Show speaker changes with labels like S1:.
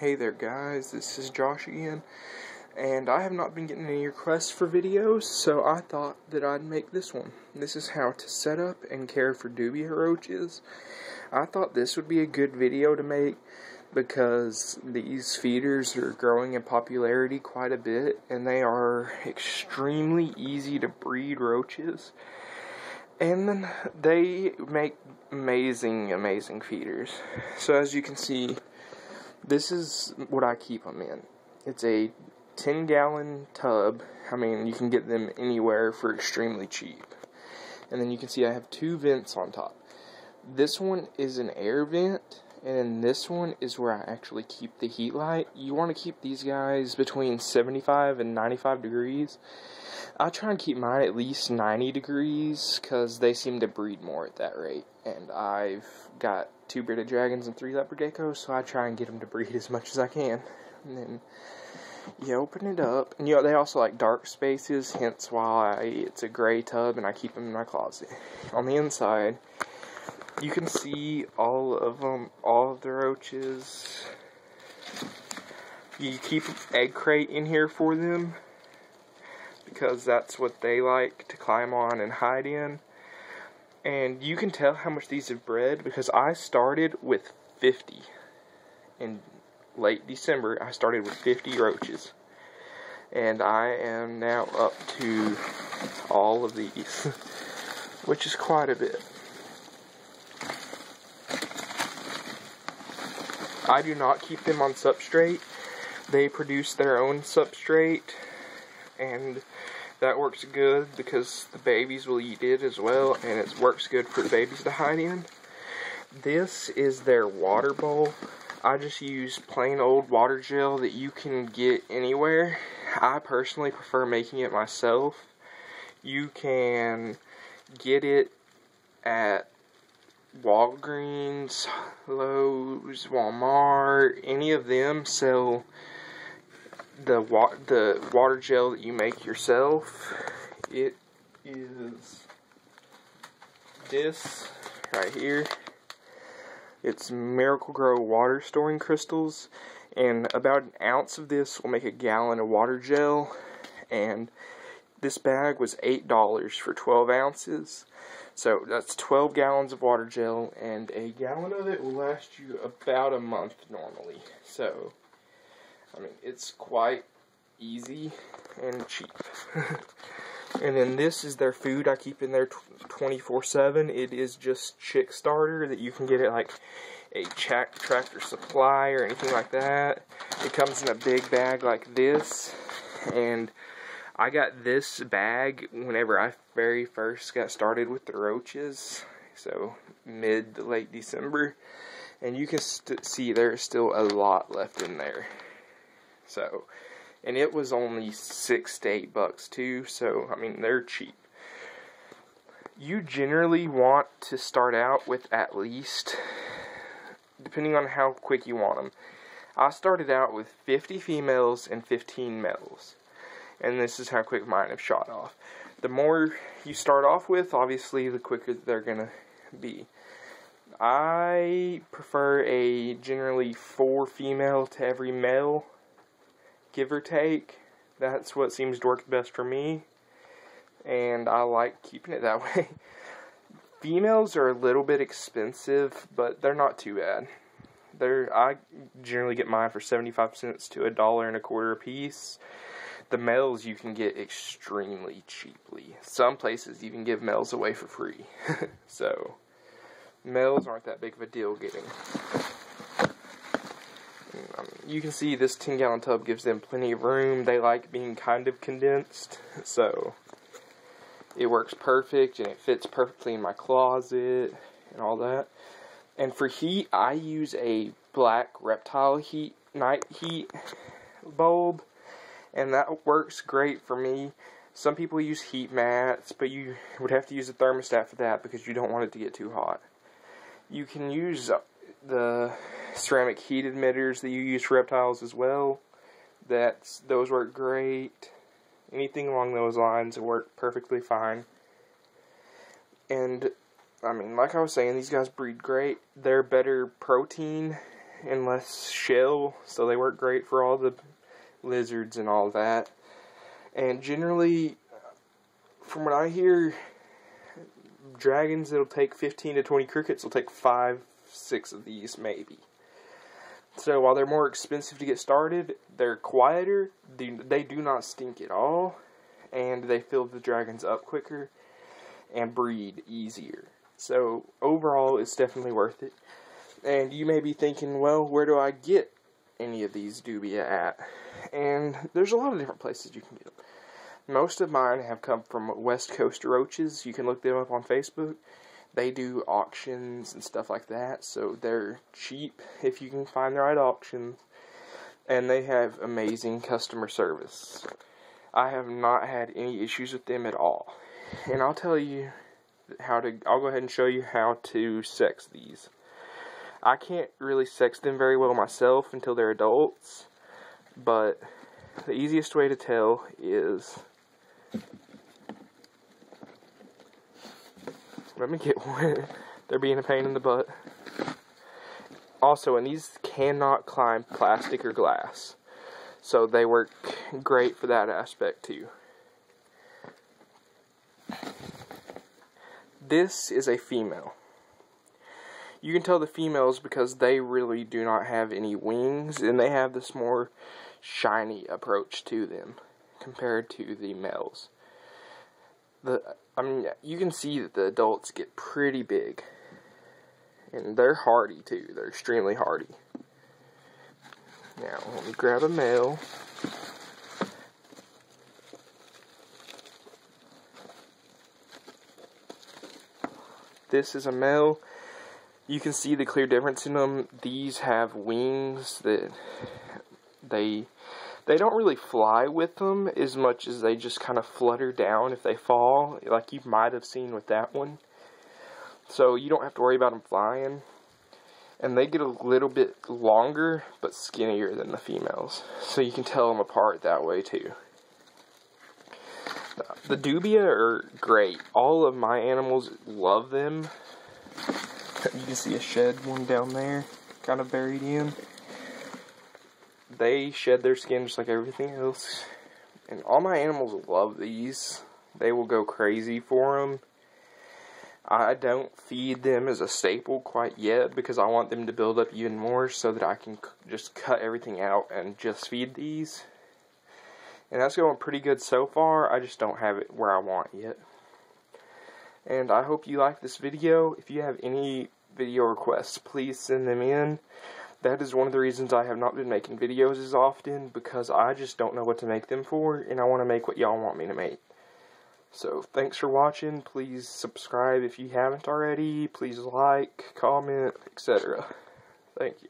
S1: Hey there guys, this is Josh again, and I have not been getting any requests for videos, so I thought that I'd make this one. This is how to set up and care for Dubia roaches. I thought this would be a good video to make because these feeders are growing in popularity quite a bit, and they are extremely easy to breed roaches. And they make amazing feeders. So as you can see, this is what I keep them in. It's a 10-gallon tub. I mean, you can get them anywhere for extremely cheap. And then you can see I have two vents on top. This one is an air vent, and then this one is where I actually keep the heat light. You want to keep these guys between 75 and 95 degrees. I try and keep mine at least 90 degrees because they seem to breed more at that rate. And I've got 2 bearded dragons and 3 leopard geckos, so I try and get them to breed as much as I can. And then you open it up, and they also like dark spaces, hence why it's a gray tub, and I keep them in my closet. On the inside, you can see all of them, all of the roaches. You keep an egg crate in here for them because that's what they like to climb on and hide in. And you can tell how much these have bred because I started with 50. In late December, I started with 50 roaches. And I am now up to all of these, which is quite a bit. I do not keep them on substrate. They produce their own substrate, and that works good because the babies will eat it as well, and it works good for the babies to hide in. This is their water bowl. I just use plain old water gel that you can get anywhere. I personally prefer making it myself. You can get it at Walgreens, Lowe's, Walmart. Any of them sell the water gel that you make yourself. It is this right here. It's Miracle Grow water storing crystals, and about an ounce of this will make a gallon of water gel. And this bag was $8 for 12 ounces. So that's 12 gallons of water gel, and a gallon of it will last you about a month normally. So I mean, it's quite easy and cheap. And then this is their food I keep in there 24/7. It is just chick starter that you can get at like a Tractor Supply or anything like that. It comes in a big bag like this. And I got this bag whenever I very first got started with the roaches. So mid to late December. And you can see there's still a lot left in there. So, and it was only $6 to $8 too, so I mean they're cheap. You generally want to start out with at least, depending on how quick you want them. I started out with 50 females and 15 males, and this is how quick mine have shot off. The more you start off with, obviously the quicker they're gonna be. I prefer a generally 4 female to every male, give or take. That's what seems to work best for me, and I like keeping it that way. Females are a little bit expensive, but they're not too bad. I generally get mine for 75 cents to $1.25 a piece. The males you can get extremely cheaply. Some places even give males away for free. So males aren't that big of a deal getting. You can see this 10-gallon tub gives them plenty of room. They like being kind of condensed, so it works perfect, and it fits perfectly in my closet and all that. And for heat, I use a black reptile night heat bulb, and that works great for me. Some people use heat mats, but you would have to use a thermostat for that because you don't want it to get too hot. You can use the ceramic heat emitters that you use for reptiles as well. Those work great. Anything along those lines work perfectly fine. And I mean, like I was saying, these guys breed great. They're better protein and less shell, so they work great for all the lizards and all that. And generally, from what I hear, dragons that'll take 15 to 20 crickets will take 5, 6 of these maybe. So while they're more expensive to get started, they're quieter, they do not stink at all, and they fill the dragons up quicker and breed easier. So overall, it's definitely worth it. And you may be thinking, well, where do I get any of these dubia at? And there's a lot of different places you can get them. Most of mine have come from West Coast Roaches. You can look them up on Facebook. They do auctions and stuff like that, so they're cheap if you can find the right auctions. And they have amazing customer service. I have not had any issues with them at all. And I'll tell you I'll go ahead and show you how to sex these. I can't really sex them very well myself until they're adults, but the easiest way to tell is, let me get one. They're being a pain in the butt. Also, and these cannot climb plastic or glass, so they work great for that aspect too. This is a female. You can tell the females because they really do not have any wings, and they have this more shiny approach to them compared to the males. You can see that the adults get pretty big, and they're hardy too. They're extremely hardy. Now, let me grab a male. This is a male. You can see the clear difference in them. These have wings that they don't really fly with them as much as they just kind of flutter down if they fall, like you might have seen with that one. So you don't have to worry about them flying. And they get a little bit longer but skinnier than the females, so you can tell them apart that way too. The dubia are great. All of my animals love them. You can see a shed one down there, kind of buried in. They shed their skin just like everything else. And all my animals love these. They will go crazy for them. I don't feed them as a staple quite yet because I want them to build up even more so that I can just cut everything out and just feed these. And that's going pretty good so far. I just don't have it where I want yet. And I hope you like this video. If you have any video requests, please send them in. That is one of the reasons I have not been making videos as often, because I just don't know what to make them for, and I want to make what y'all want me to make. So, thanks for watching. Please subscribe if you haven't already. Please like, comment, etc. Thank you.